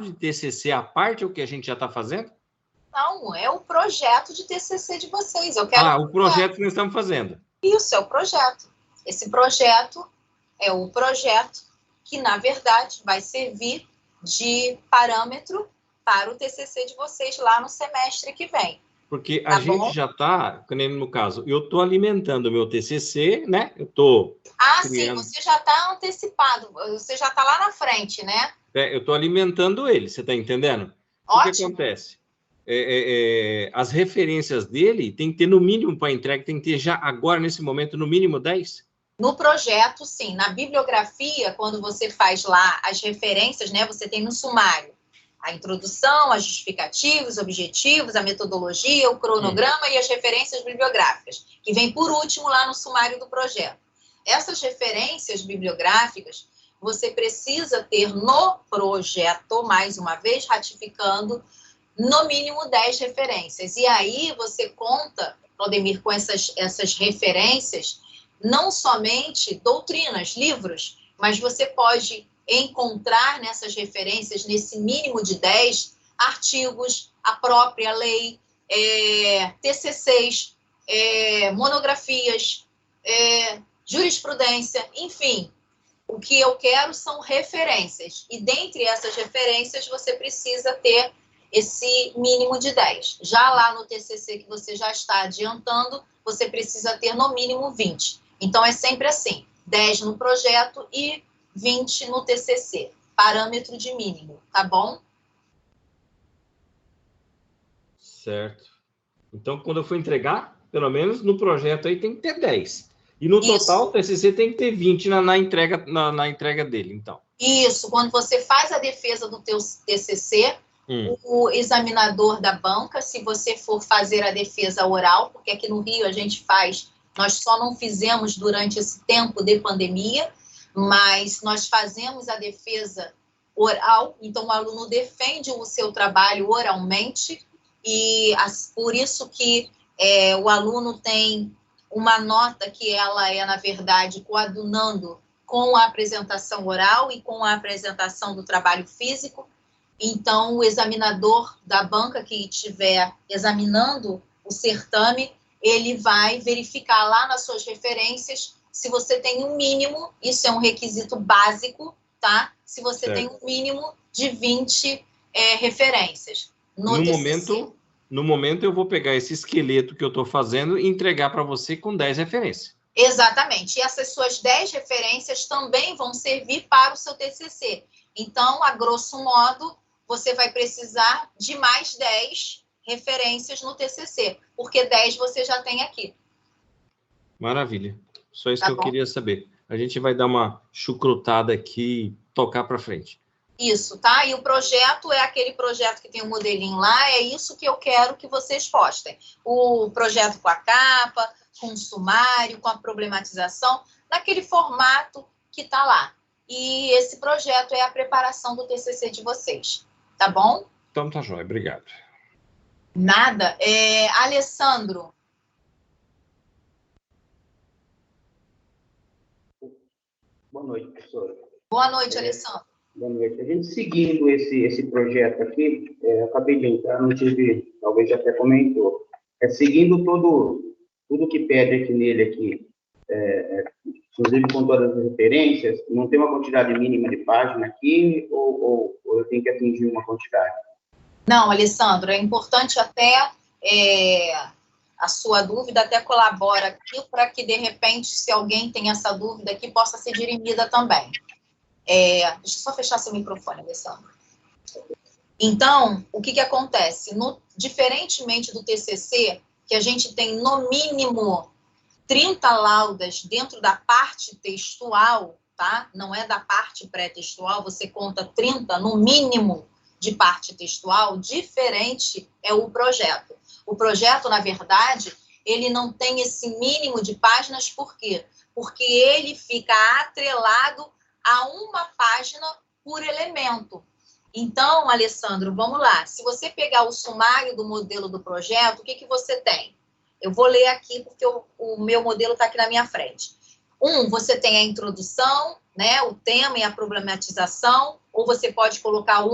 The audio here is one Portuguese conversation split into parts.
de TCC à parte o que a gente já está fazendo? Não, é o projeto de TCC de vocês. Eu quero o projeto que nós estamos fazendo. Isso, é o projeto. Esse projeto é o projeto que, na verdade, vai servir de parâmetro para o TCC de vocês lá no semestre que vem. Porque a gente já está, no caso, eu estou alimentando o meu TCC, né? Eu estou criando... sim, você já está antecipado, você já está lá na frente, né? Eu estou alimentando ele, você está entendendo? Ótimo. O que acontece? As referências dele tem que ter, no mínimo, para entrega, tem que ter já agora, nesse momento, no mínimo 10? No projeto, sim. Na bibliografia, quando você faz lá as referências, né? Você tem no sumário a introdução, as justificativas, os objetivos, a metodologia, o cronograma e as referências bibliográficas, que vem por último lá no sumário do projeto. Essas referências bibliográficas, você precisa ter no projeto, mais uma vez, ratificando, no mínimo 10 referências. E aí você conta, Claudemir, com essas referências, não somente doutrinas, livros, mas você pode encontrar nessas referências, nesse mínimo de 10, artigos, a própria lei, TCCs, monografias, jurisprudência, enfim. O que eu quero são referências. E dentre essas referências, você precisa ter esse mínimo de 10. Já lá no TCC que você já está adiantando, você precisa ter no mínimo 20. Então, é sempre assim, 10 no projeto e 20 no TCC, parâmetro de mínimo, tá bom? Certo. Então, quando eu for entregar, pelo menos no projeto aí tem que ter 10. E no total, o TCC tem que ter 20 na entrega dele, então. Isso, quando você faz a defesa do teu TCC, o examinador da banca, se você for fazer a defesa oral, porque aqui no Rio a gente faz, nós só não fizemos durante esse tempo de pandemia, mas nós fazemos a defesa oral, então o aluno defende o seu trabalho oralmente, e por isso que o aluno tem uma nota que ela é, na verdade, coadunando com a apresentação oral e com a apresentação do trabalho físico. Então, o examinador da banca que estiver examinando o certame, ele vai verificar lá nas suas referências se você tem um mínimo, isso é um requisito básico, tá? Se você tem um mínimo de 20 referências. No momento, eu vou pegar esse esqueleto que eu estou fazendo e entregar para você com 10 referências. Exatamente. E essas suas 10 referências também vão servir para o seu TCC. Então, a grosso modo, você vai precisar de mais 10 referências no TCC, porque 10 você já tem aqui. Maravilha. Só isso que eu queria saber. A gente vai dar uma chucrutada aqui e tocar para frente. Isso, tá? E o projeto é aquele projeto que tem um modelinho lá, é isso que eu quero que vocês postem. O projeto com a capa, com o sumário, com a problematização, naquele formato que tá lá. E esse projeto é a preparação do TCC de vocês, tá bom? Então tá jóia, obrigado. Nada. Alessandro. Boa noite, professora. Boa noite, Alessandro. Boa noite. A gente seguindo esse projeto aqui, acabei de entrar, não tive, talvez já até comentou, seguindo tudo que pede aqui nele aqui, inclusive com todas as referências, não tem uma quantidade mínima de página aqui, ou eu tenho que atingir uma quantidade? Não, Alessandro, é importante até a sua dúvida, até colabora aqui para que, de repente, se alguém tem essa dúvida aqui, possa ser dirimida também. Deixa eu só fechar seu microfone, Alessandro. Então, o que acontece? Diferentemente do TCC, que a gente tem, no mínimo, 30 laudas dentro da parte textual, tá? Não é da parte pré-textual, você conta 30, no mínimo, de parte textual, diferente é o projeto. O projeto, na verdade, ele não tem esse mínimo de páginas, por quê? Porque ele fica atrelado a uma página por elemento. Então, Alessandro, vamos lá. Se você pegar o sumário do modelo do projeto, o que você tem? Eu vou ler aqui, porque o meu modelo está aqui na minha frente. Você tem a introdução, né, o tema e a problematização, ou você pode colocar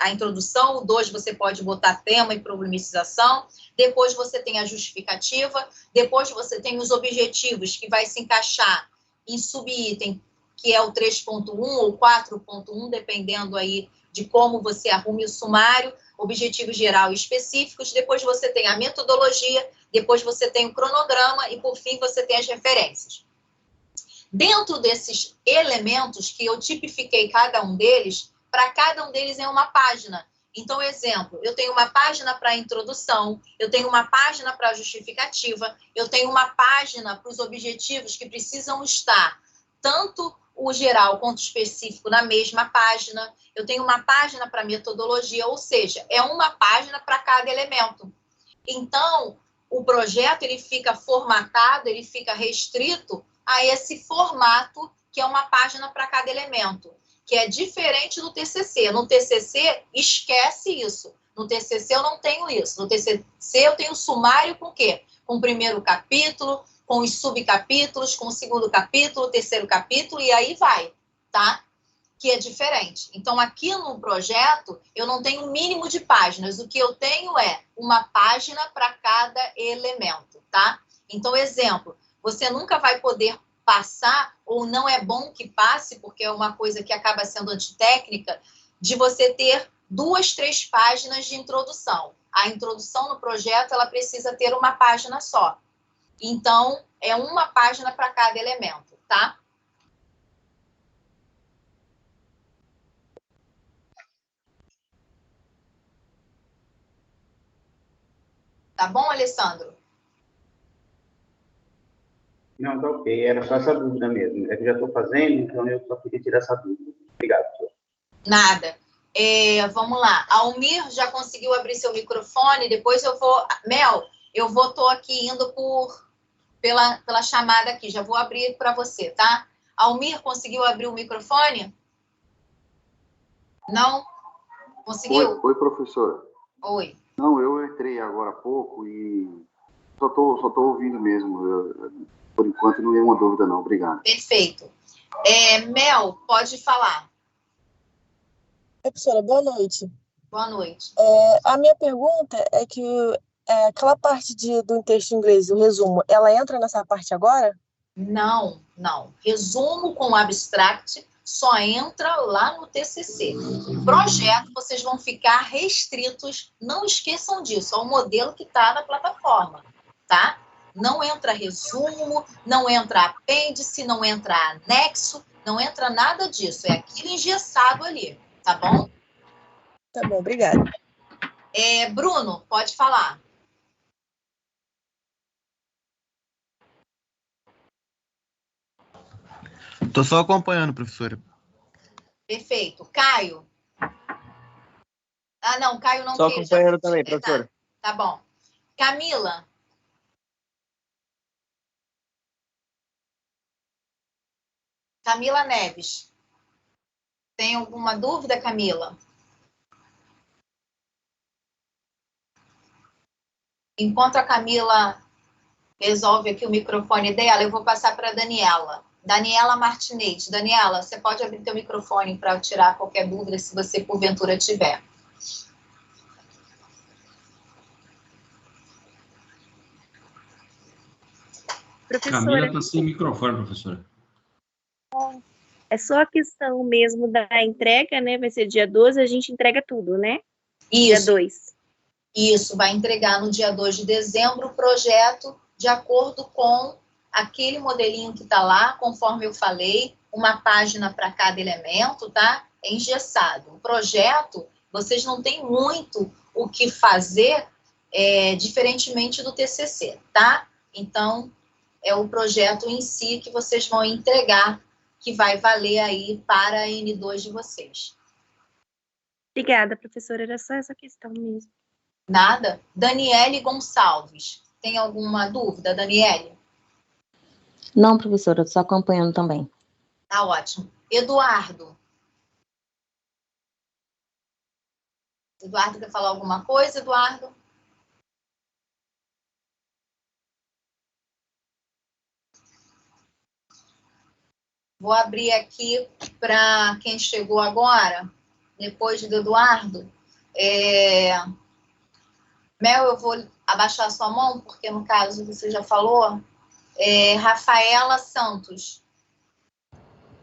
a introdução, o 2 você pode botar tema e problematização, depois você tem a justificativa, depois você tem os objetivos, que vai se encaixar em subitem, que é o 3.1 ou 4.1, dependendo aí de como você arrume o sumário, objetivos geral e específicos, depois você tem a metodologia, depois você tem o cronograma e, por fim, você tem as referências. Dentro desses elementos que eu tipifiquei cada um deles, para cada um deles é uma página. Então, exemplo, eu tenho uma página para a introdução, eu tenho uma página para a justificativa, eu tenho uma página para os objetivos que precisam estar tanto o geral quanto o específico na mesma página, eu tenho uma página para metodologia, ou seja, é uma página para cada elemento. Então, o projeto ele fica formatado, ele fica restrito a esse formato que é uma página para cada elemento, que é diferente do TCC. No TCC, esquece isso. No TCC eu não tenho isso. No TCC eu tenho sumário com o quê? Com o primeiro capítulo, com os subcapítulos, com o segundo capítulo, o terceiro capítulo, e aí vai, tá? Que é diferente. Então, aqui no projeto, eu não tenho um mínimo de páginas. O que eu tenho é uma página para cada elemento, tá? Então, exemplo, você nunca vai poder passar, ou não é bom que passe, porque é uma coisa que acaba sendo antitécnica, de você ter 2, 3 páginas de introdução. A introdução no projeto, ela precisa ter uma página só. Então, é uma página para cada elemento, tá? Tá bom, Alessandro? Não, tá ok. Era só essa dúvida mesmo. É que eu já estou fazendo, então eu só queria tirar essa dúvida. Obrigado, professor. Nada. Vamos lá. Almir já conseguiu abrir seu microfone, depois eu vou... Mel, tô aqui indo pela chamada aqui, já vou abrir para você, tá? Almir, conseguiu abrir o microfone? Não? Conseguiu? Oi, professor. Oi. Não, eu entrei agora há pouco e só tô ouvindo mesmo. Por enquanto, não tem nenhuma dúvida, não. Obrigado. Perfeito. Mel, pode falar. Professora, boa noite. Boa noite. A minha pergunta é que aquela parte do texto em inglês, o resumo, ela entra nessa parte agora? Não, não. Resumo com abstract só entra lá no TCC. Projeto, vocês vão ficar restritos, não esqueçam disso, ao modelo que está na plataforma, tá? Não entra resumo, não entra apêndice, não entra anexo, não entra nada disso, é aquilo engessado ali, tá bom? Tá bom, obrigada. Bruno, pode falar. Tô só acompanhando, professora. Perfeito. Caio? Ah, não, Caio não Só quer. acompanhando também, professora. Tá bom. Camila? Camila Neves. Tem alguma dúvida, Camila? Enquanto a Camila resolve aqui o microfone dela, eu vou passar para a Daniela. Daniela Martinez. Daniela, você pode abrir teu microfone para tirar qualquer dúvida, se você, porventura, tiver. Professora, Camila está sem microfone, professora. é só a questão mesmo da entrega, né? Vai ser dia 12, a gente entrega tudo, né? Dia Isso. 2. Isso, vai entregar no dia 2 de dezembro o projeto de acordo com aquele modelinho que está lá, conforme eu falei, uma página para cada elemento, tá? É engessado. O projeto, vocês não têm muito o que fazer, diferentemente do TCC, tá? Então, é o projeto em si que vocês vão entregar, que vai valer aí para a N2 de vocês. Obrigada, professora. Era só essa questão mesmo. Nada? Daniele Gonçalves. Tem alguma dúvida, Daniele? Não, professora, estou acompanhando também. Tá ótimo. Eduardo. Eduardo quer falar alguma coisa, Eduardo? Vou abrir aqui para quem chegou agora. depois do Eduardo. Mel, eu vou abaixar a sua mão, porque no caso você já falou. Rafaela Santos.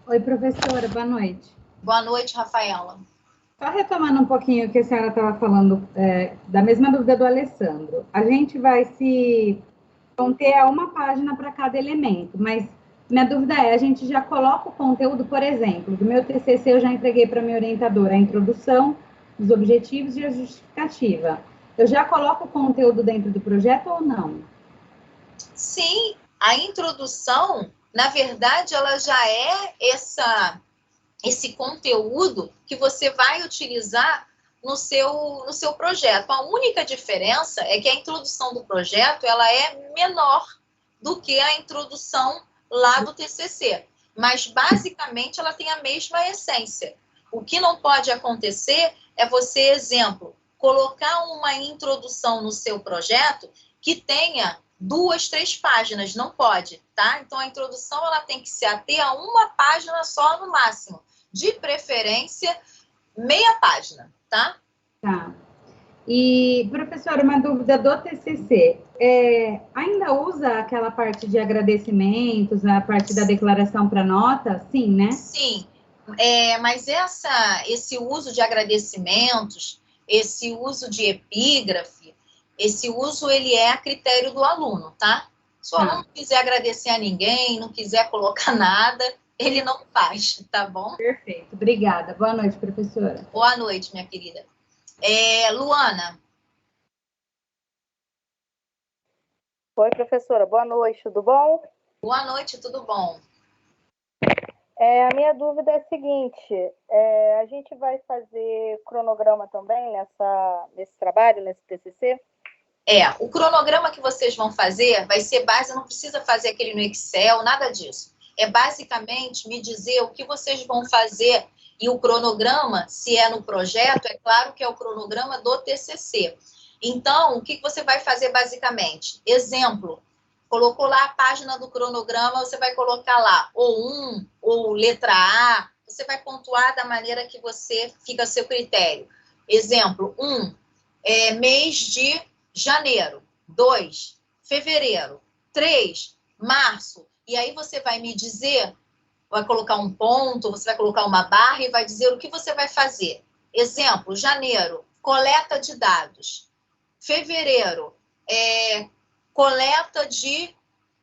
Oi, professora, boa noite. Boa noite, Rafaela. Só retomando um pouquinho o que a senhora estava falando, da mesma dúvida do Alessandro. A gente vai se conter a uma página para cada elemento, mas minha dúvida a gente já coloca o conteúdo, por exemplo, do meu TCC eu já entreguei para minha orientadora a introdução, os objetivos e a justificativa. Eu já coloco o conteúdo dentro do projeto ou não? Sim, a introdução, na verdade, ela já é esse conteúdo que você vai utilizar no seu projeto. A única diferença é que a introdução do projeto ela é menor do que a introdução lá do TCC. Mas, basicamente, ela tem a mesma essência. O que não pode acontecer é você, exemplo, colocar uma introdução no seu projeto que tenha 2, 3 páginas, não pode, tá? Então, a introdução ela tem que se ater a uma página só no máximo. De preferência, meia página, tá? Tá. E, professora, uma dúvida do TCC. Ainda usa aquela parte de agradecimentos, a parte da declaração para nota? Sim, né? Sim. Mas esse uso de agradecimentos, esse uso de epígrafe, esse uso, ele é a critério do aluno, tá? Se o aluno não quiser agradecer a ninguém, não quiser colocar nada, ele não faz, tá bom? Perfeito, obrigada. Boa noite, professora. Boa noite, minha querida. Luana. Oi, professora, boa noite, tudo bom? Boa noite, tudo bom? A minha dúvida é a seguinte, a gente vai fazer cronograma também nesse trabalho, nesse TCC? O cronograma que vocês vão fazer vai ser base, não precisa fazer aquele no Excel, nada disso. É basicamente me dizer o que vocês vão fazer e o cronograma, se é no projeto, é claro que é o cronograma do TCC. Então, o que você vai fazer basicamente? Exemplo, colocou lá a página do cronograma, você vai colocar lá ou 1, ou letra A, você vai pontuar da maneira que você fica a seu critério. Exemplo, 1, mês de janeiro, 2, fevereiro, 3, março, e aí você vai me dizer, vai colocar um ponto, você vai colocar uma barra e vai dizer o que você vai fazer. Exemplo, janeiro, coleta de dados. Fevereiro, coleta de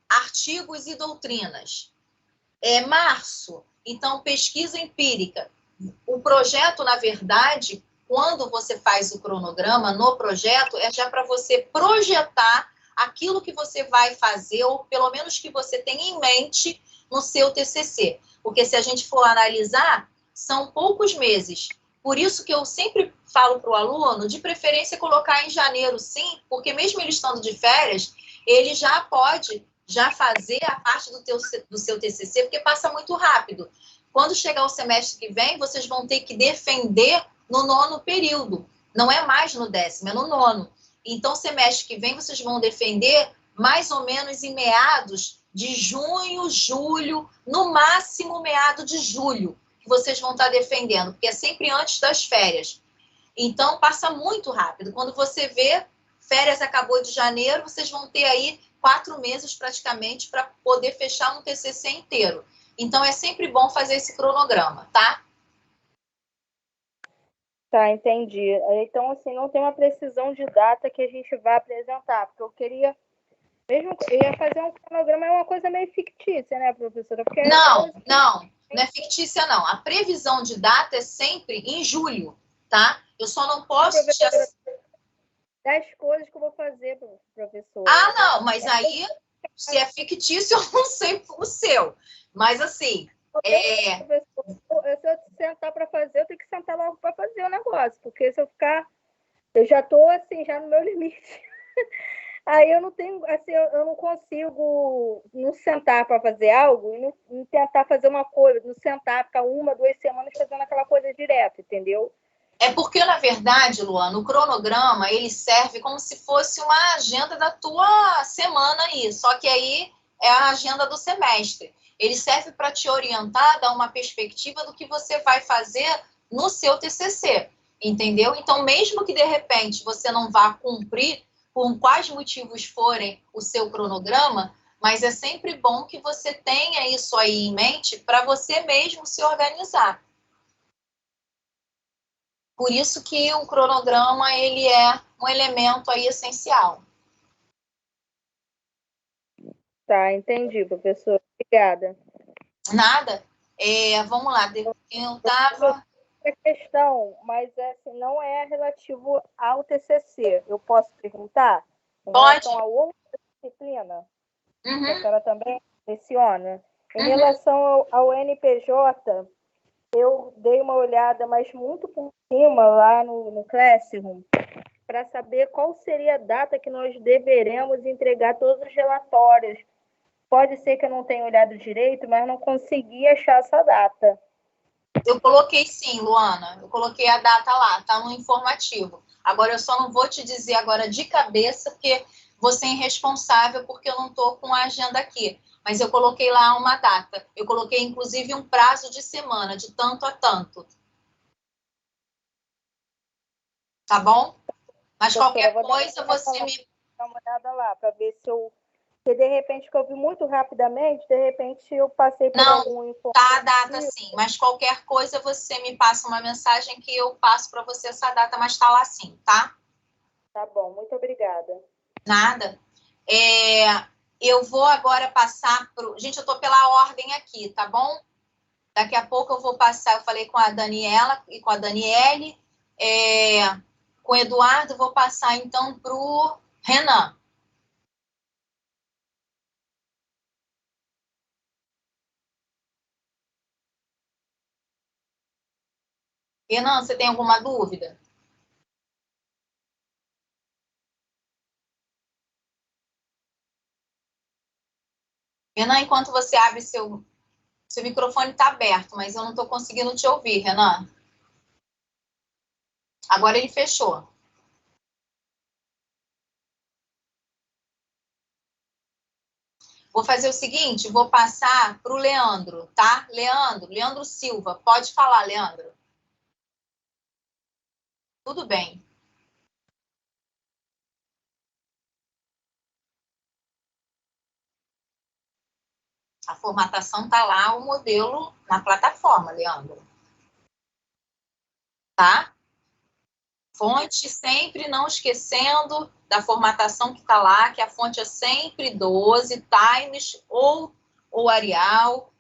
artigos e doutrinas. Março, então, pesquisa empírica. O projeto, na verdade, quando você faz o cronograma no projeto, é já para você projetar aquilo que você vai fazer, ou pelo menos que você tem em mente no seu TCC. Porque se a gente for analisar, são poucos meses. Por isso que eu sempre falo para o aluno, de preferência colocar em janeiro, sim, porque mesmo ele estando de férias, ele já pode fazer a parte do seu TCC, porque passa muito rápido. Quando chegar o semestre que vem, vocês vão ter que defender no 9º período. Não é mais no 10º, é no 9º. Então, semestre que vem, vocês vão defender mais ou menos em meados de junho, julho, no máximo meado de julho, que vocês vão estar defendendo, porque é sempre antes das férias. Então, passa muito rápido. Quando você vê, férias acabou de janeiro, vocês vão ter aí 4 meses praticamente para poder fechar um TCC inteiro. Então, é sempre bom fazer esse cronograma, tá? Tá, entendi. Então, assim, não tem uma precisão de data que a gente vai apresentar, porque eu queria... Mesmo eu ia fazer um cronograma, é uma coisa meio fictícia, né, professora? Porque não é fictícia, não. A previsão de data é sempre em julho, tá? Eu só não posso... 10 coisas que eu vou fazer, professora. Não, mas aí, se é fictício, eu não sei o seu. Mas, assim... Se eu sentar para fazer, eu tenho que sentar logo para fazer o negócio, porque se eu ficar... Eu já estou, assim, já no meu limite. Aí eu não tenho, assim, eu não consigo não sentar para fazer algo e não tentar fazer uma coisa, não sentar, ficar 1, 2 semanas fazendo aquela coisa direto, entendeu? É porque, na verdade, Luana, o cronograma, ele serve como se fosse uma agenda da tua semana aí, só que aí é a agenda do semestre. Ele serve para te orientar, dar uma perspectiva do que você vai fazer no seu TCC, entendeu? Então, mesmo que de repente você não vá cumprir, por quais motivos forem o seu cronograma, mas é sempre bom que você tenha isso aí em mente para você mesmo se organizar. Por isso que o cronograma, ele é um elemento aí essencial. Tá, entendi, professor. Obrigada. Nada. Vamos lá, eu estava... A questão, mas assim, não é relativo ao TCC. Eu posso perguntar? Em Pode. relação a outra disciplina, Uhum. a senhora também menciona. Em relação ao NPJ, eu dei uma olhada, mas muito por cima, lá no Classroom, para saber qual seria a data que nós deveremos entregar todos os relatórios. Pode ser que eu não tenha olhado direito, mas não consegui achar essa data. Eu coloquei sim, Luana. Eu coloquei a data lá, tá no informativo. Agora, eu só não vou te dizer agora de cabeça, porque você é irresponsável, porque eu não estou com a agenda aqui. Mas eu coloquei lá uma data. Eu coloquei, inclusive, um prazo de semana, de tanto a tanto. Tá bom? Mas qualquer coisa, você me... Dá uma olhada lá, para ver se eu... Porque, de repente, que eu vi muito rapidamente, de repente, eu passei por algum informativo. Tá a data sim, mas qualquer coisa, você me passa uma mensagem que eu passo para você essa data, mas tá lá sim, tá? Tá bom, muito obrigada. Nada. Eu vou agora passar pro... Gente, eu tô pela ordem aqui, tá bom? Daqui a pouco eu vou passar, eu falei com a Daniela e com a Daniele, com o Eduardo, vou passar então pro Renan. Renan, você tem alguma dúvida? Renan, enquanto você abre seu microfone está aberto, mas eu não estou conseguindo te ouvir, Renan. Agora ele fechou. Vou fazer o seguinte, vou passar para o Leandro, tá? Leandro Silva. Pode falar, Leandro. Tudo bem. A formatação está lá, o modelo na plataforma, Leandro. Tá? Fonte sempre não esquecendo da formatação que está lá, que a fonte é sempre 12, Times ou Arial,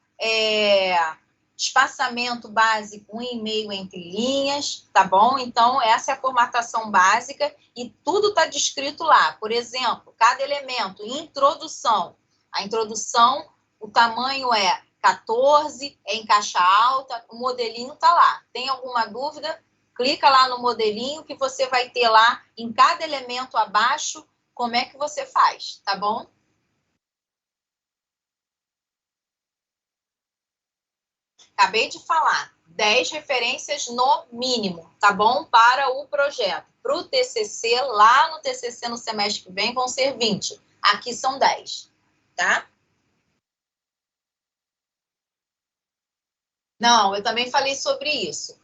espaçamento básico, 1,5 entre linhas, tá bom? Então, essa é a formatação básica e tudo está descrito lá. Por exemplo, cada elemento, introdução. A introdução, o tamanho é 14, é em caixa alta, o modelinho está lá. Tem alguma dúvida? Clica lá no modelinho que você vai ter lá, em cada elemento abaixo, como é que você faz, tá bom? Acabei de falar, 10 referências no mínimo, tá bom? Para o projeto. Para o TCC, lá no TCC no semestre que vem, vão ser 20. Aqui são 10, tá? Não, eu também falei sobre isso.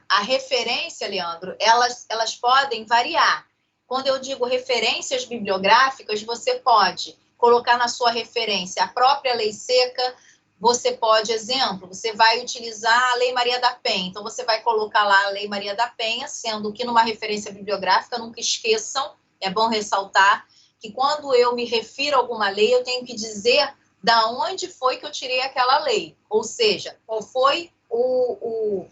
A referência, Leandro, elas podem variar. Quando eu digo referências bibliográficas, você pode colocar na sua referência a própria lei seca, você pode, exemplo, você vai utilizar a Lei Maria da Penha, então você vai colocar lá a Lei Maria da Penha, sendo que numa referência bibliográfica, nunca esqueçam, é bom ressaltar, que quando eu me refiro a alguma lei, eu tenho que dizer da onde foi que eu tirei aquela lei, ou seja, qual foi o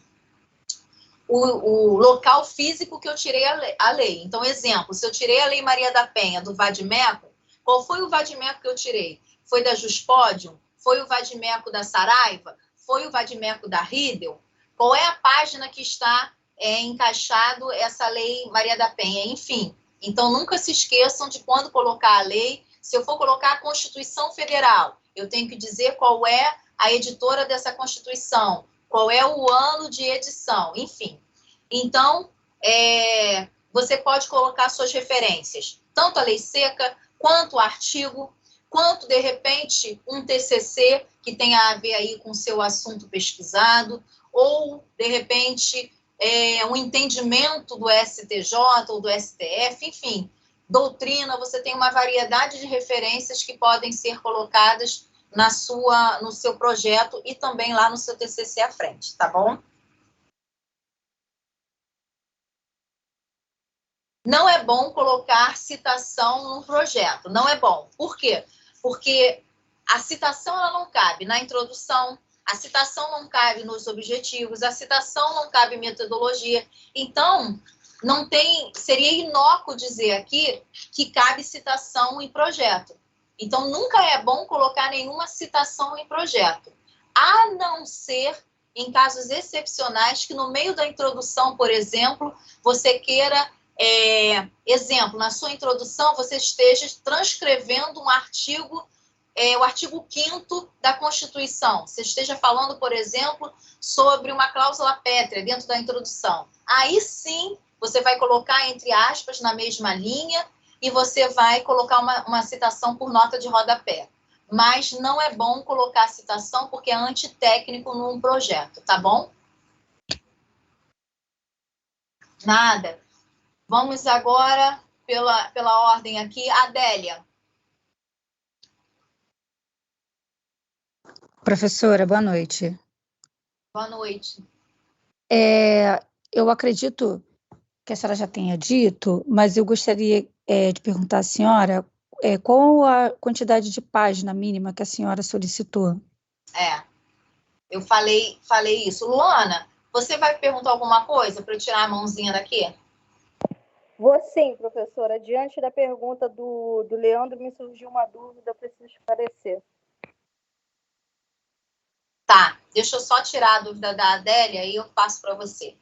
local físico que eu tirei a lei. Então, exemplo, se eu tirei a Lei Maria da Penha do Vadimeco, qual foi o Vadimeco que eu tirei? Foi da Juspódium? Foi o Vadimeco da Saraiva? Foi o Vadimeco da Riedel? Qual é a página que está encaixado essa Lei Maria da Penha? Enfim, então nunca se esqueçam de quando colocar a lei, se eu for colocar a Constituição Federal, eu tenho que dizer qual é a editora dessa Constituição, qual é o ano de edição, enfim. Então, você pode colocar suas referências, tanto a lei seca, quanto o artigo, quanto, de repente, um TCC que tenha a ver aí com o seu assunto pesquisado, ou, de repente, um entendimento do STJ ou do STF, enfim, doutrina, você tem uma variedade de referências que podem ser colocadas no seu projeto e também lá no seu TCC à frente, tá bom? Não é bom colocar citação no projeto, não é bom. Por quê? Porque a citação ela não cabe na introdução, a citação não cabe nos objetivos, a citação não cabe em metodologia. Então, seria inócuo dizer aqui que cabe citação em projeto. Então, nunca é bom colocar nenhuma citação em projeto, a não ser em casos excepcionais que no meio da introdução, por exemplo, você queira, exemplo, na sua introdução você esteja transcrevendo um artigo, o artigo 5º da Constituição. Você esteja falando, por exemplo, sobre uma cláusula pétrea dentro da introdução. Aí sim, você vai colocar entre aspas na mesma linha e você vai colocar uma citação por nota de rodapé. Mas não é bom colocar citação porque é antitécnico num projeto, tá bom? Nada. Vamos agora pela ordem aqui. Adélia. Professora, boa noite. Boa noite. Eu acredito que a senhora já tenha dito, mas eu gostaria de perguntar à senhora qual a quantidade de página mínima que a senhora solicitou. Eu falei isso. Luana, você vai perguntar alguma coisa para eu tirar a mãozinha daqui? Vou sim, professora. Diante da pergunta do Leandro, me surgiu uma dúvida, eu preciso esclarecer. Tá, deixa eu só tirar a dúvida da Adélia e eu passo para você.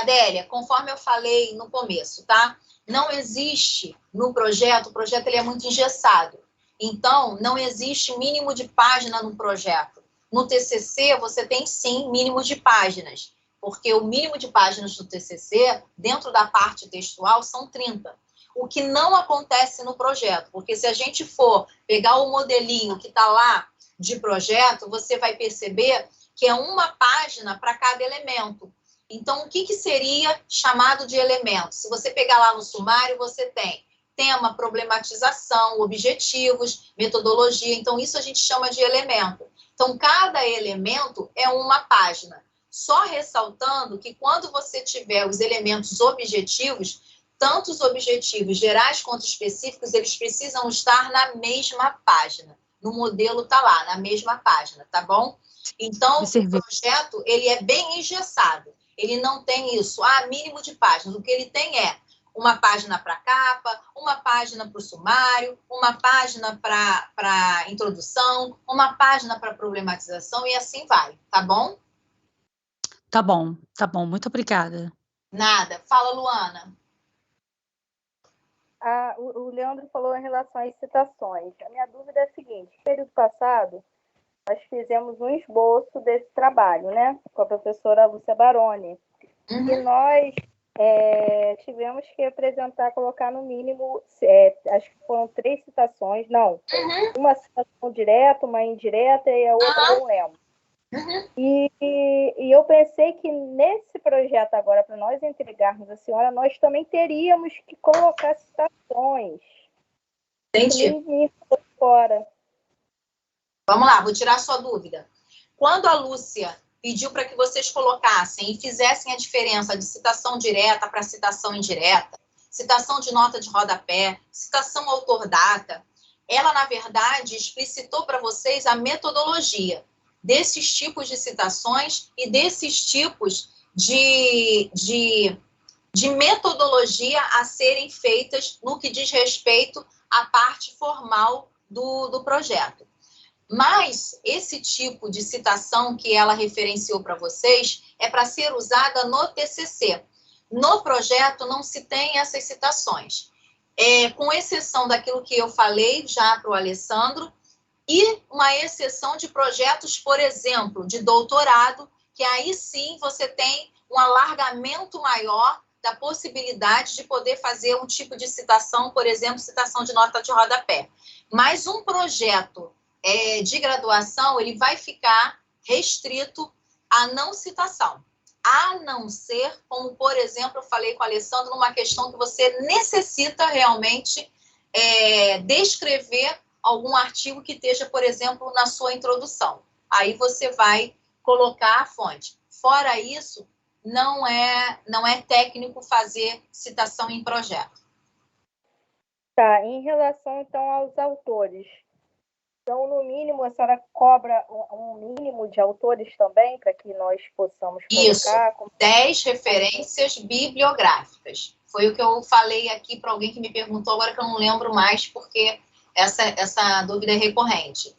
Adélia, conforme eu falei no começo, tá? Não existe no projeto, o projeto ele é muito engessado. Então, não existe mínimo de página no projeto. No TCC, você tem sim mínimo de páginas, porque o mínimo de páginas do TCC, dentro da parte textual, são 30. O que não acontece no projeto, porque se a gente for pegar o modelinho que está lá de projeto, você vai perceber que é uma página para cada elemento. Então, o que seria chamado de elemento? Se você pegar lá no sumário, você tem tema, problematização, objetivos, metodologia. Então, isso a gente chama de elemento. Então, cada elemento é uma página. Só ressaltando que quando você tiver os elementos objetivos, tanto os objetivos gerais quanto específicos, eles precisam estar na mesma página. No modelo está lá, na mesma página, tá bom? Então, o projeto, ele é bem engessado. Ele não tem isso, mínimo de páginas. O que ele tem é uma página para capa, uma página para o sumário, uma página para introdução, uma página para problematização e assim vai, tá bom? Tá bom. Muito obrigada. Nada. Fala, Luana. O Leandro falou em relação às citações. A minha dúvida é a seguinte: no período passado, nós fizemos um esboço desse trabalho, né? Com a professora Lúcia Baroni. E nós tivemos que apresentar, colocar no mínimo, acho que foram 3 citações, não. Uma citação direta, uma indireta e a outra eu não lembro. E eu pensei que nesse projeto agora, para nós entregarmos a senhora, nós também teríamos que colocar citações. Entendi. Fora. Vamos lá, vou tirar a sua dúvida. Quando a Lúcia pediu para que vocês colocassem e fizessem a diferença de citação direta para citação indireta, citação de nota de rodapé, citação autor-data, ela, na verdade, explicitou para vocês a metodologia desses tipos de citações e desses tipos de metodologia a serem feitas no que diz respeito à parte formal do projeto. Mas esse tipo de citação que ela referenciou para vocês é para ser usada no TCC. No projeto não se tem essas citações, com exceção daquilo que eu falei já para o Alessandro, e uma exceção de projetos, por exemplo, de doutorado, que aí sim você tem um alargamento maior da possibilidade de poder fazer um tipo de citação, por exemplo, citação de nota de rodapé. Mas um projeto de graduação, ele vai ficar restrito a não citação. A não ser, como, por exemplo, eu falei com o Alessandro, numa questão que você necessita realmente descrever algum artigo que esteja, por exemplo, na sua introdução. Aí você vai colocar a fonte. Fora isso, não é técnico fazer citação em projeto. Tá, em relação, então, aos autores. Então, no mínimo, a senhora cobra um mínimo de autores também, para que nós possamos colocar? Isso, 10 referências bibliográficas. Foi o que eu falei aqui para alguém que me perguntou, agora que eu não lembro mais, porque essa dúvida é recorrente.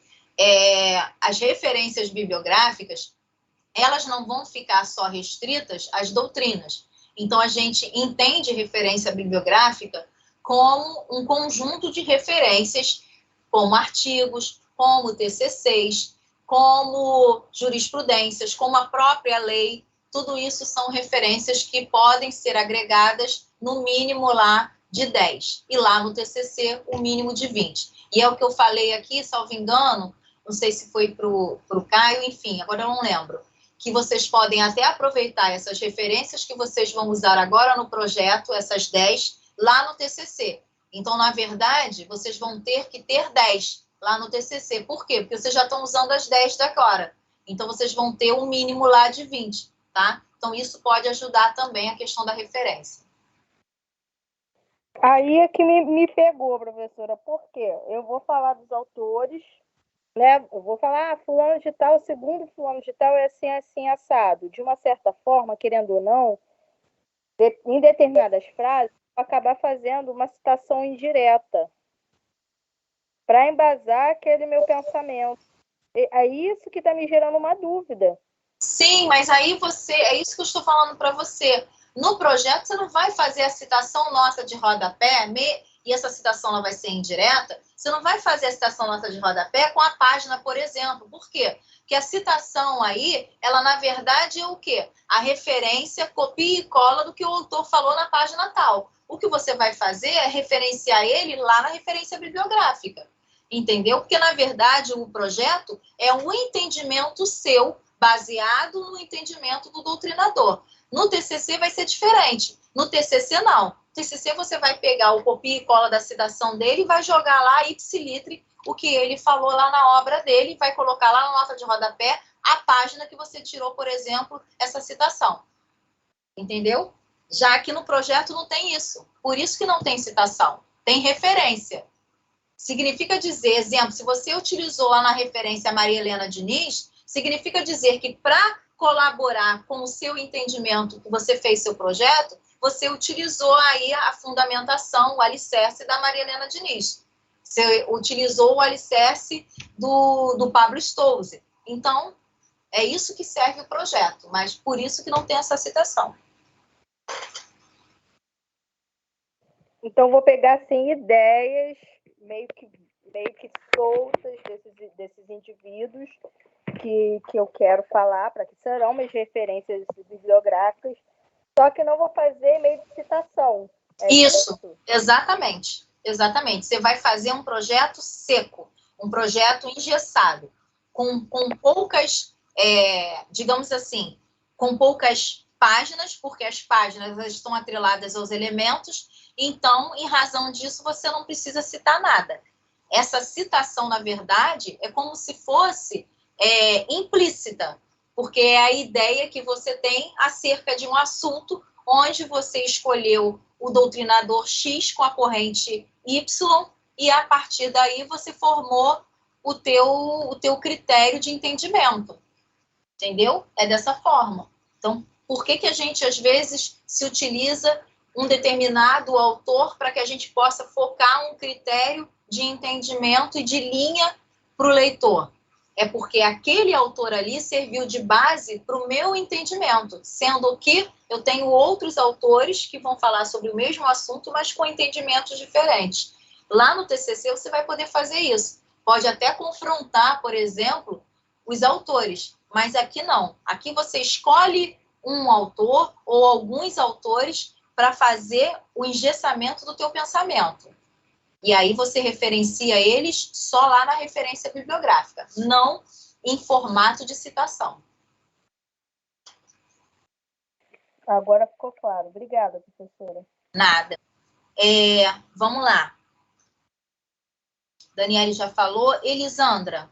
As referências bibliográficas, elas não vão ficar só restritas às doutrinas. Então, a gente entende referência bibliográfica como um conjunto de referências, como artigos, como TCCs, como jurisprudências, como a própria lei. Tudo isso são referências que podem ser agregadas no mínimo lá de 10. E lá no TCC, o mínimo de 20. E é o que eu falei aqui, salvo engano, não sei se foi para o Caio, enfim, agora eu não lembro, que vocês podem até aproveitar essas referências que vocês vão usar agora no projeto, essas 10, lá no TCC. Então, na verdade, vocês vão ter que ter 10 lá no TCC. Por quê? Porque vocês já estão usando as 10 da agora. Então, vocês vão ter um mínimo lá de 20, tá? Então, isso pode ajudar também a questão da referência. Aí é que me pegou, professora. Por quê? Eu vou falar dos autores, né? Eu vou falar, fulano de tal, segundo fulano de tal é assim, assim, assado. De uma certa forma, querendo ou não, em determinadas frases, acabar fazendo uma citação indireta para embasar aquele meu pensamento. É isso que está me gerando uma dúvida. Sim, mas aí é isso que eu estou falando para você. No projeto, você não vai fazer a citação nossa de rodapé, e essa citação ela vai ser indireta, você não vai fazer a citação nossa de rodapé com a página, por exemplo. Por quê? Porque a citação aí, ela na verdade é o quê? A referência, copia e cola do que o autor falou na página tal. O que você vai fazer é referenciar ele lá na referência bibliográfica. Entendeu? Porque, na verdade, o projeto é um entendimento seu, baseado no entendimento do doutrinador. No TCC vai ser diferente. No TCC, não. No TCC, você vai pegar o copia e cola da citação dele e vai jogar lá, ipsilitre, o que ele falou lá na obra dele, e vai colocar lá na nota de rodapé a página que você tirou, por exemplo, essa citação. Entendeu? Já que no projeto não tem isso. Por isso que não tem citação. Tem referência. Significa dizer, exemplo, se você utilizou lá na referência a Maria Helena Diniz, significa dizer que para colaborar com o seu entendimento que você fez seu projeto, você utilizou aí a fundamentação, o alicerce da Maria Helena Diniz. Você utilizou o alicerce do Pablo Stolze. Então, é isso que serve o projeto, mas por isso que não tem essa citação. Então, vou pegar, assim, ideias meio que soltas desses indivíduos que eu quero falar, para que serão minhas referências bibliográficas, só que não vou fazer meio de citação. Isso, exatamente. Exatamente. Você vai fazer um projeto seco, um projeto engessado, com poucas, digamos assim, com poucas páginas, porque as páginas estão atreladas aos elementos, então, em razão disso, você não precisa citar nada. Essa citação, na verdade, é como se fosse implícita, porque é a ideia que você tem acerca de um assunto onde você escolheu o doutrinador X com a corrente Y e, a partir daí, você formou o teu critério de entendimento. Entendeu? É dessa forma. Então, por que a gente, às vezes, se utiliza um determinado autor para que a gente possa focar um critério de entendimento e de linha para o leitor? É porque aquele autor ali serviu de base para o meu entendimento, sendo que eu tenho outros autores que vão falar sobre o mesmo assunto, mas com entendimentos diferentes. Lá no TCC você vai poder fazer isso. Pode até confrontar, por exemplo, os autores, mas aqui não. Aqui você escolhe um autor ou alguns autores para fazer o engessamento do teu pensamento. E aí você referencia eles só lá na referência bibliográfica, não em formato de citação. Agora ficou claro. Obrigada, professora. Nada. Vamos lá. Daniele já falou. Elisandra.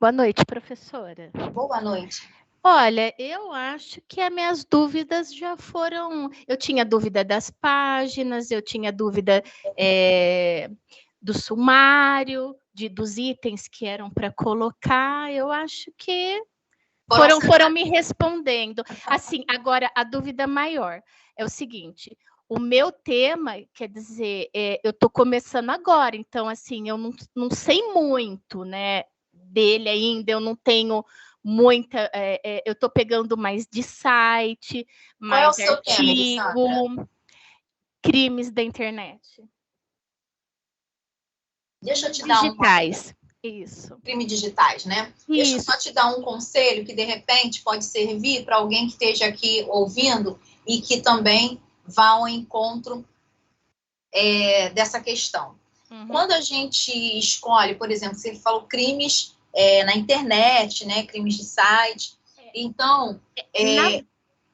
Boa noite, professora. Boa noite. Olha, eu acho que as minhas dúvidas já foram. Eu tinha dúvida das páginas, eu tinha dúvida do sumário, dos itens que eram para colocar. Eu acho que foram me respondendo. Assim, agora a dúvida maior é o seguinte: o meu tema, quer dizer, eu estou começando agora, então assim, eu não sei muito, né, dele ainda, eu não tenho muita, eu estou pegando mais de site, mais Qual é o seu tema, artigo, crimes da internet. Deixa eu te dar digitais. Isso. Crime digitais, né? Isso. Deixa eu só te dar um conselho que, de repente, pode servir para alguém que esteja aqui ouvindo e que também vá ao encontro dessa questão. Uhum. Quando a gente escolhe, por exemplo, você falou crimes na internet, né? Crimes de site. Então...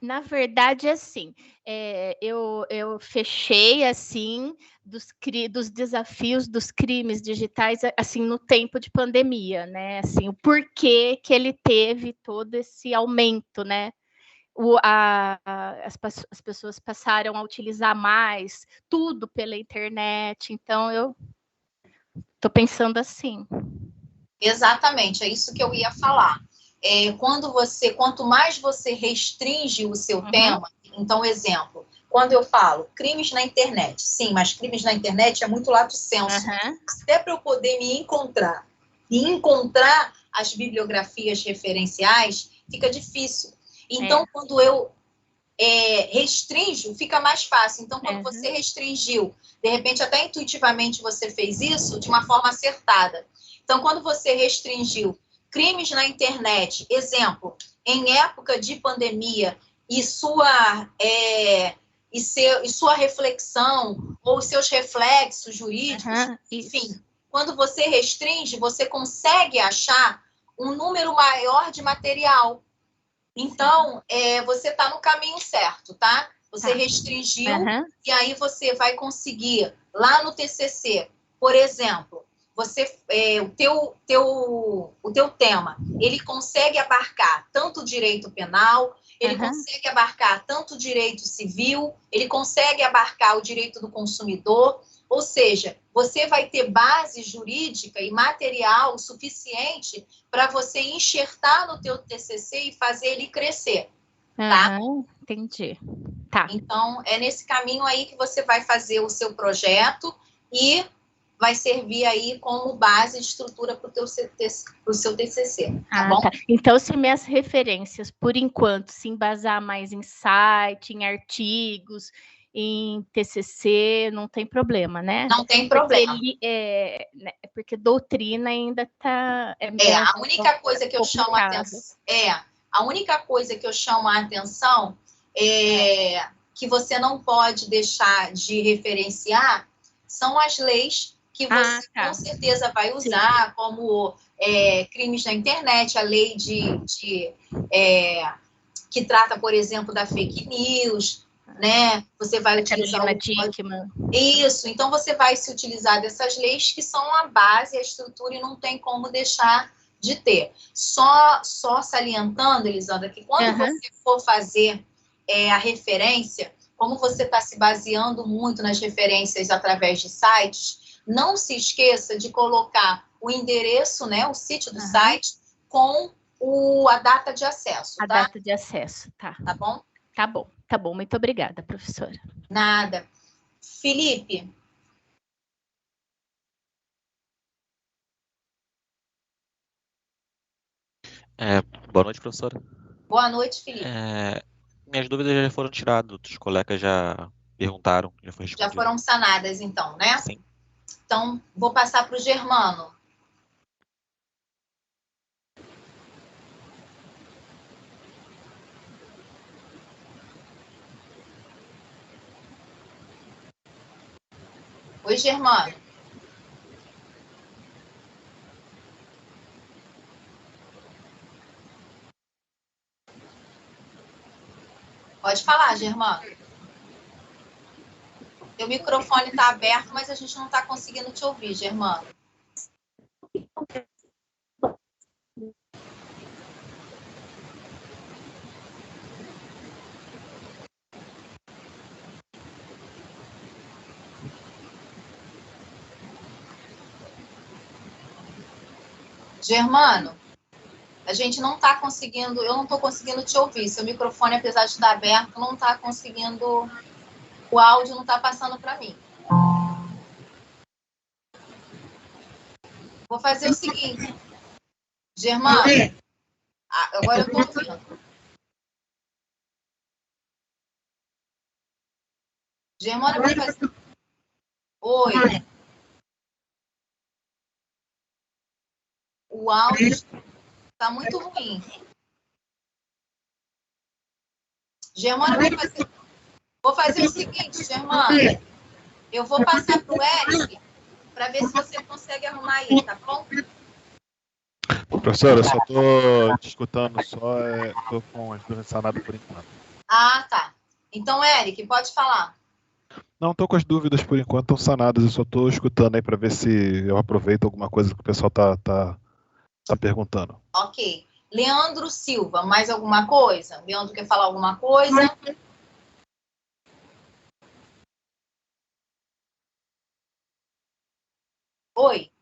Na verdade, assim, eu fechei, assim, dos desafios dos crimes digitais, assim, no tempo de pandemia, né? Assim, o porquê que ele teve todo esse aumento, né? As pessoas passaram a utilizar mais tudo pela internet, então eu estou pensando assim. Exatamente, é isso que eu ia falar. Quanto mais você restringe o seu tema, então, exemplo, quando eu falo crimes na internet, sim, mas crimes na internet é muito lato sensu. Até para eu poder me encontrar e encontrar as bibliografias referenciais, fica difícil. Então, quando eu restringo, fica mais fácil. Então, quando você restringiu, de repente, até intuitivamente você fez isso de uma forma acertada. Então, quando você restringiu crimes na internet, exemplo, em época de pandemia, e sua reflexão, ou seus reflexos jurídicos, enfim, quando você restringe, você consegue achar um número maior de material. Então, você está no caminho certo, tá? Você restringiu, e aí você vai conseguir, lá no TCC, por exemplo, o teu tema, ele consegue abarcar tanto o direito penal, ele consegue abarcar tanto o direito civil, ele consegue abarcar o direito do consumidor, ou seja, você vai ter base jurídica e material suficiente para você enxertar no teu TCC e fazer ele crescer, tá? Entendi. Tá. Então, é nesse caminho aí que você vai fazer o seu projeto e vai servir aí como base de estrutura para o seu TCC, tá bom? Tá. Então, se minhas referências, por enquanto, se embasar mais em site, em artigos, em TCC, não tem problema, né? Não tem problema. Porque doutrina ainda está... a única coisa que eu chamo a atenção... A única coisa que eu chamo a atenção é que você não pode deixar de referenciar são as leis que você com certeza vai usar, como crimes na internet, a lei que trata, por exemplo, da fake news, né? Você vai utilizar isso, então você vai se utilizar dessas leis que são a base, a estrutura, e não tem como deixar de ter. Só salientando, Elisandra, que quando você for fazer a referência, como você está se baseando muito nas referências através de sites, não se esqueça de colocar o endereço, né, o sítio do site, com a data de acesso, tá? A data de acesso, tá. Tá bom? Tá bom. Muito obrigada, professora. Nada. Felipe. Boa noite, professora. Boa noite, Felipe. Minhas dúvidas já foram tiradas, os colegas já perguntaram, já foi respondido. Já foram sanadas, então, né? Sim. Então, vou passar para o Germano. Oi, Germano. Pode falar, Germano. Seu microfone está aberto, mas a gente não está conseguindo te ouvir, Germano. Germano, a gente não está conseguindo, eu não estou conseguindo te ouvir. Seu microfone, apesar de estar aberto, não está conseguindo, o áudio não está passando para mim. Vou fazer o seguinte, Germano, agora eu estou ouvindo. Germano, vai fazer... Oi. O áudio está muito ruim. Germano, vou fazer o seguinte, Germano. Eu vou passar para o Eric para ver se você consegue arrumar aí, tá bom? Professora, eu só estou te escutando, estou com as dúvidas sanadas por enquanto. Ah, tá. Então, Eric, pode falar. Não, estou com as dúvidas por enquanto, estão sanadas, eu só estou escutando aí para ver se eu aproveito alguma coisa que o pessoal tá perguntando. Ok. Leandro Silva, mais alguma coisa? Leandro quer falar alguma coisa? Oi.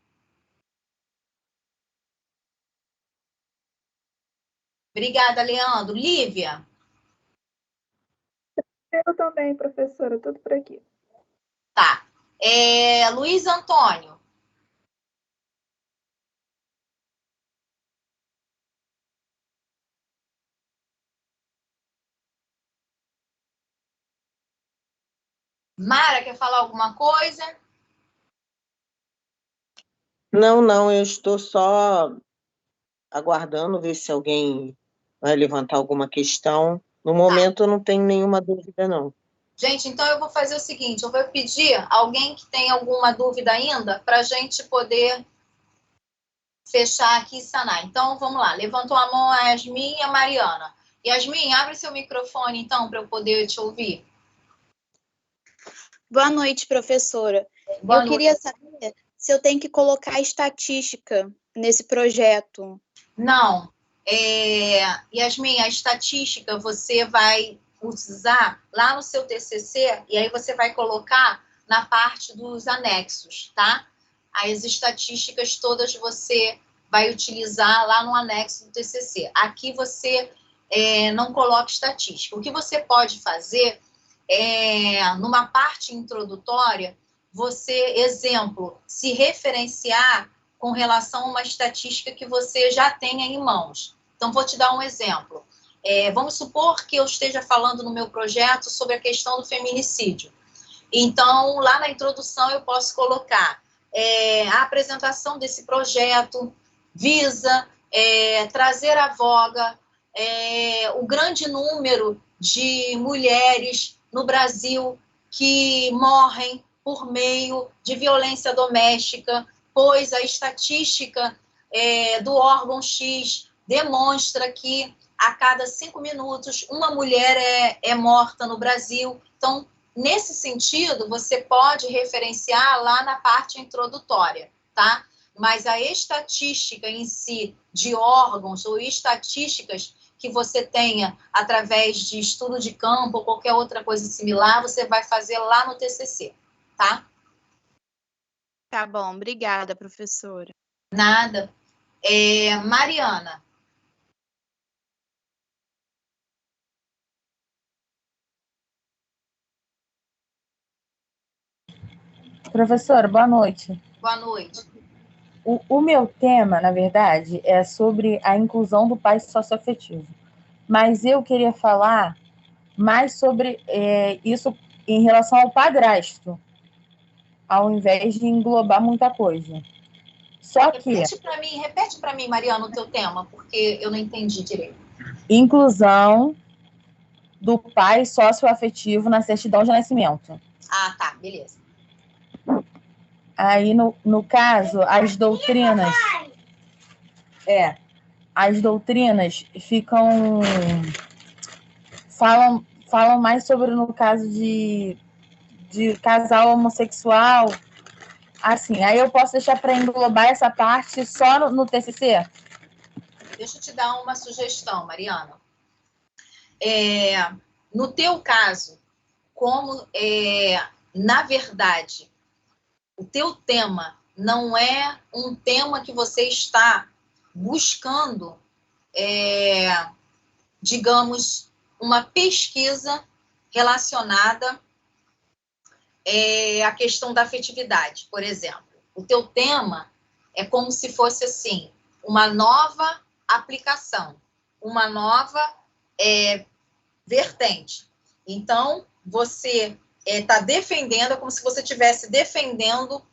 Obrigada, Leandro. Lívia? Eu também, professora, tudo por aqui. Tá. Luiz Antônio. Mara, quer falar alguma coisa? Não, eu estou só aguardando ver se alguém vai levantar alguma questão. No momento, eu não tenho nenhuma dúvida, não. Gente, então eu vou fazer o seguinte, eu vou pedir alguém que tem alguma dúvida ainda para a gente poder fechar aqui e sanar. Então, vamos lá. Levantou a mão a Yasmin e a Mariana. Yasmin, abre seu microfone, então, para eu poder te ouvir. Boa noite, professora. Boa noite. Queria saber se eu tenho que colocar estatística nesse projeto. Não. Yasmin, a estatística você vai usar lá no seu TCC e aí você vai colocar na parte dos anexos, tá? As estatísticas todas você vai utilizar lá no anexo do TCC. Aqui você não coloca estatística. O que você pode fazer numa parte introdutória, você, exemplo, se referenciar com relação a uma estatística que você já tenha em mãos. Então, vou te dar um exemplo. Vamos supor que eu esteja falando no meu projeto sobre a questão do feminicídio. Então, lá na introdução, eu posso colocar a apresentação desse projeto visa trazer à voga o grande número de mulheres no Brasil que morrem por meio de violência doméstica, pois a estatística do órgão X demonstra que a cada 5 minutos uma mulher é morta no Brasil. Então, nesse sentido, você pode referenciar lá na parte introdutória, tá? Mas a estatística em si de órgãos ou estatísticas que você tenha através de estudo de campo ou qualquer outra coisa similar, você vai fazer lá no TCC, tá? Tá bom, obrigada, professora. Nada. Mariana. Professora, boa noite. Boa noite. O meu tema, na verdade, é sobre a inclusão do pai socioafetivo. Mas eu queria falar mais sobre isso em relação ao padrasto, ao invés de englobar muita coisa. Só que... Repete para mim, Mariana, o teu tema, porque eu não entendi direito. Inclusão do pai socioafetivo na certidão de nascimento. Ah, tá, beleza. Aí, no caso, as doutrinas... as doutrinas falam falam mais sobre, no caso de casal homossexual. Assim, aí eu posso deixar para englobar essa parte só no TCC? Deixa eu te dar uma sugestão, Mariana. No teu caso, como, na verdade, o teu tema não é um tema que você está buscando, digamos, uma pesquisa relacionada à questão da afetividade, por exemplo. O teu tema é como se fosse, assim, uma nova aplicação, uma nova vertente. Então, você está defendendo, é como se você estivesse defendendo,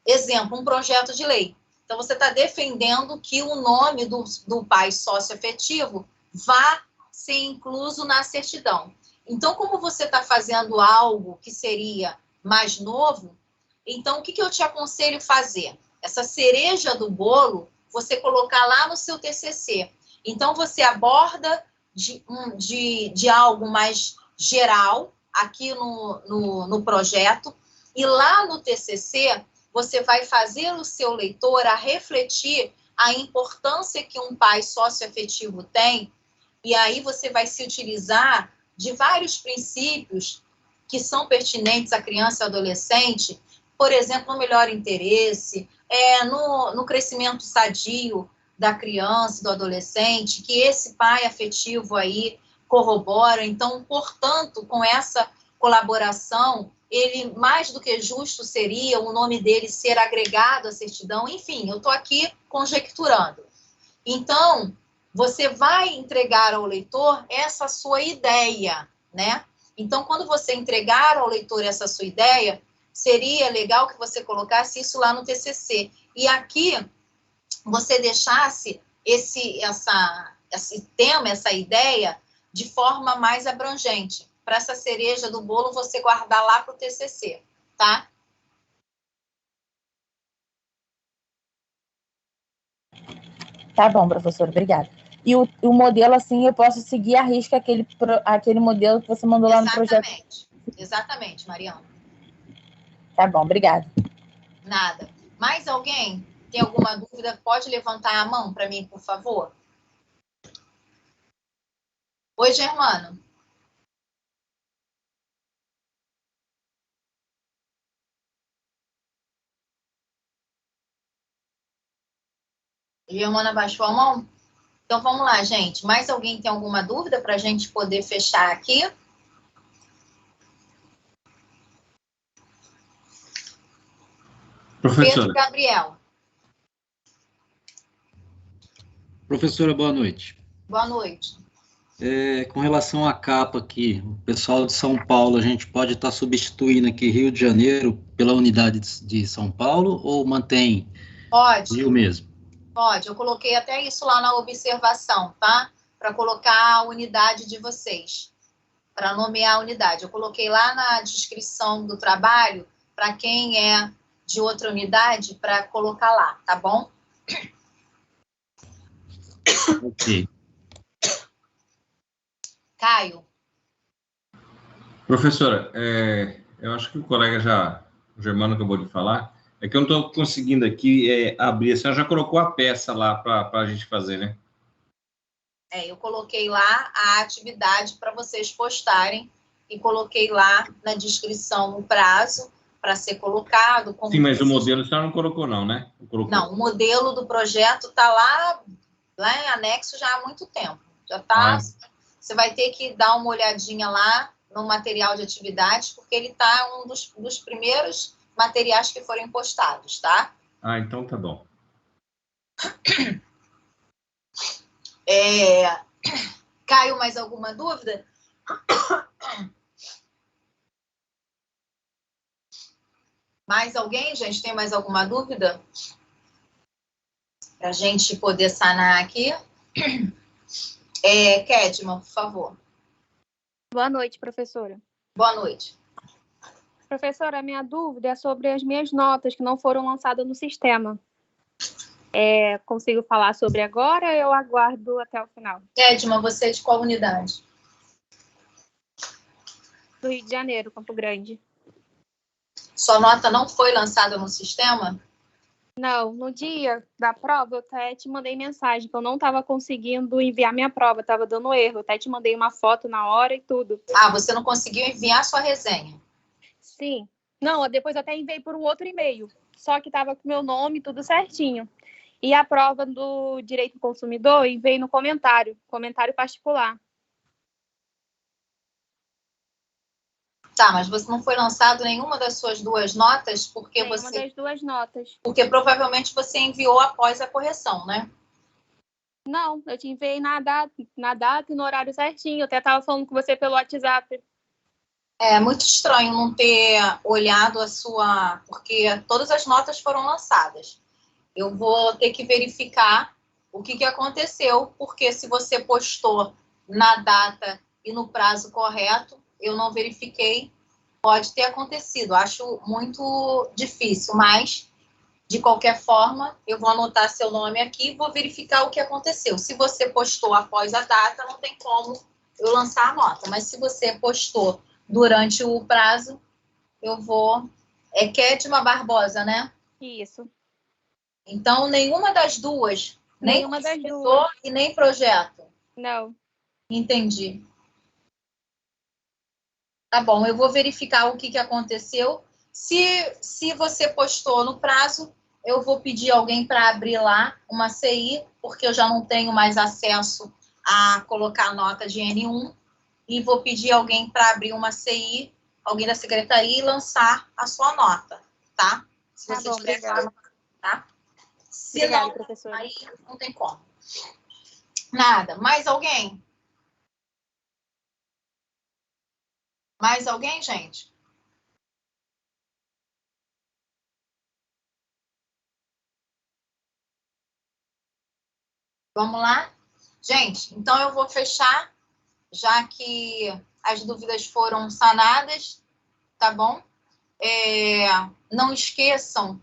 exemplo, um projeto de lei. Então, você está defendendo que o nome do pai socioafetivo vá ser incluso na certidão. Então, como você está fazendo algo que seria mais novo, então, o que eu te aconselho fazer? Essa cereja do bolo, você colocar lá no seu TCC. Então, você aborda de algo mais geral, aqui no projeto, e lá no TCC, você vai fazer o seu leitor a refletir a importância que um pai socioafetivo tem, e aí você vai se utilizar de vários princípios que são pertinentes à criança e ao adolescente, por exemplo, no melhor interesse, no crescimento sadio da criança e do adolescente, que esse pai afetivo aí corrobora. Então, portanto, com essa colaboração, ele, mais do que justo seria o nome dele ser agregado à certidão. Enfim, eu estou aqui conjecturando. Então, você vai entregar ao leitor essa sua ideia, né? Então, quando você entregar ao leitor essa sua ideia, seria legal que você colocasse isso lá no TCC. E aqui, você deixasse esse tema, essa ideia, de forma mais abrangente. Para essa cereja do bolo, você guardar lá para o TCC, tá? Tá bom, professor, obrigada. E o modelo, assim, eu posso seguir à risca aquele modelo que você mandou lá no projeto? Exatamente, Mariana. Tá bom, obrigada. Nada. Mais alguém tem alguma dúvida? Pode levantar a mão para mim, por favor? Oi, Germano. Germana baixou a mão? Então, vamos lá, gente. Mais alguém tem alguma dúvida para a gente poder fechar aqui? Professora. Pedro Gabriel. Professora, boa noite. Boa noite. Com relação à capa aqui, o pessoal de São Paulo, a gente pode estar substituindo aqui Rio de Janeiro pela unidade de São Paulo ou mantém Rio mesmo? Pode. Eu coloquei até isso lá na observação, tá? Para colocar a unidade de vocês, para nomear a unidade. Eu coloquei lá na descrição do trabalho, para quem é de outra unidade, para colocar lá, tá bom? Ok. Caio. Professora, eu acho que o colega o Germano acabou de falar, é que eu não estou conseguindo aqui abrir. A senhora já colocou a peça lá para a gente fazer, né? Eu coloquei lá a atividade para vocês postarem e coloquei lá na descrição o prazo para ser colocado. Sim, mas o modelo a senhora não colocou não, né? Não, o modelo do projeto está lá em anexo já há muito tempo. Já está... Você vai ter que dar uma olhadinha lá no material de atividades, porque ele está um dos primeiros materiais que forem postados, tá? Então tá bom. Caio, mais alguma dúvida? Mais alguém, gente? Tem mais alguma dúvida? Para a gente poder sanar aqui. Kedma, por favor. Boa noite, professora. Boa noite. Professora, a minha dúvida é sobre as minhas notas que não foram lançadas no sistema. Consigo falar sobre agora ou eu aguardo até o final? Kedma, você é de qual unidade? do Rio de Janeiro, Campo Grande. Sua nota não foi lançada no sistema? Não, no dia da prova eu até te mandei mensagem que eu não estava conseguindo enviar minha prova, estava dando erro. Eu até te mandei uma foto na hora e tudo. Ah, você não conseguiu enviar sua resenha? Sim. Não, depois eu até enviei por um outro e-mail, só que estava com meu nome tudo certinho. E a prova do direito do consumidor enviei no comentário particular. Tá, mas você não foi lançado nenhuma das suas duas notas porque Nenhuma das duas notas. Porque provavelmente você enviou após a correção, né? Não, eu te enviei na data e no horário certinho. Eu até estava falando com você pelo WhatsApp. É muito estranho não ter olhado a sua... Porque todas as notas foram lançadas. Eu vou ter que verificar o que aconteceu, porque se você postou na data e no prazo correto, eu não verifiquei, pode ter acontecido. Acho muito difícil, mas, de qualquer forma, eu vou anotar seu nome aqui e vou verificar o que aconteceu. Se você postou após a data, não tem como eu lançar a nota. Mas se você postou durante o prazo, eu vou... É Kétima Barbosa, né? Isso. Então, nenhuma das duas, Nenhuma das duas. E nem projeto? Não. Entendi. Tá bom, eu vou verificar o que aconteceu. Se você postou no prazo, eu vou pedir alguém para abrir lá uma CI, porque eu já não tenho mais acesso a colocar a nota de N1, e vou pedir alguém para abrir uma CI, alguém da secretaria, e lançar a sua nota, tá? Se Tá você bom, tiver obrigada. tá? Se Obrigada, não, professora. aí não tem como. Nada. Mais alguém? Mais alguém, gente? Vamos lá? Gente, então eu vou fechar, já que as dúvidas foram sanadas, tá bom? Não esqueçam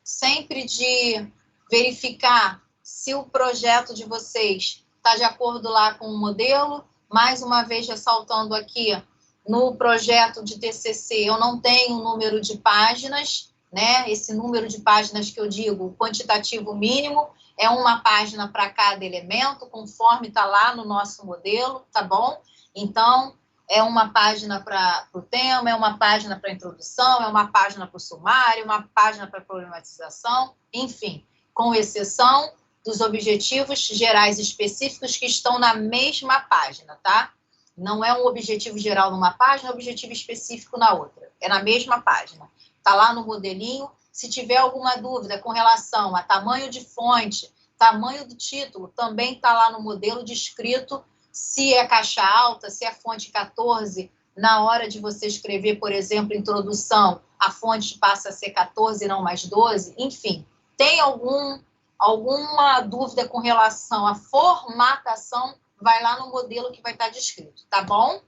sempre de verificar se o projeto de vocês está de acordo lá com o modelo. Mais uma vez, ressaltando aqui, no projeto de TCC, eu não tenho número de páginas, né? Esse número de páginas que eu digo, quantitativo mínimo, é uma página para cada elemento, conforme está lá no nosso modelo, tá bom? Então, é uma página para o tema, é uma página para a introdução, é uma página para o sumário, uma página para a problematização, enfim, com exceção dos objetivos gerais específicos que estão na mesma página, tá? Não é um objetivo geral numa página, é um objetivo específico na outra. É na mesma página. Está lá no modelinho. Se tiver alguma dúvida com relação a tamanho de fonte, tamanho do título, também está lá no modelo descrito. Se é caixa alta, se é fonte 14, na hora de você escrever, por exemplo, introdução, a fonte passa a ser 14 e não mais 12. Enfim, tem alguma dúvida com relação à formatação, vai lá no modelo que vai estar descrito, tá bom?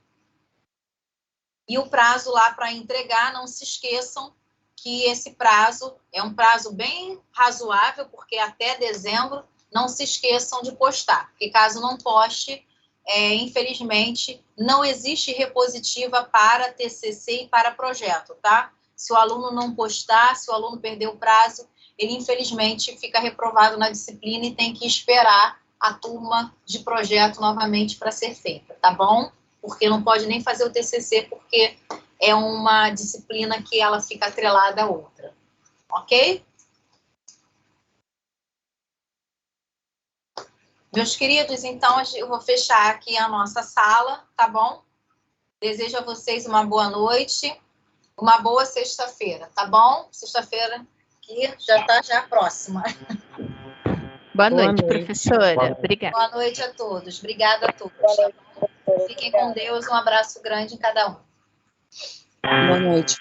E o prazo lá para entregar, não se esqueçam que esse prazo é um prazo bem razoável, porque até dezembro, não se esqueçam de postar, porque caso não poste, infelizmente, não existe repositiva para TCC e para projeto, tá? Se o aluno não postar, se o aluno perder o prazo, ele infelizmente fica reprovado na disciplina e tem que esperar a turma de projeto novamente para ser feita, tá bom? Porque não pode nem fazer o TCC, porque é uma disciplina que ela fica atrelada a outra, ok? Meus queridos, então eu vou fechar aqui a nossa sala, tá bom? Desejo a vocês uma boa noite, uma boa sexta-feira, tá bom? Sexta-feira que já está próxima. Boa noite, professora. Obrigada. Boa noite a todos. Obrigada a todos. Fiquem com Deus. Um abraço grande em cada um. Boa noite.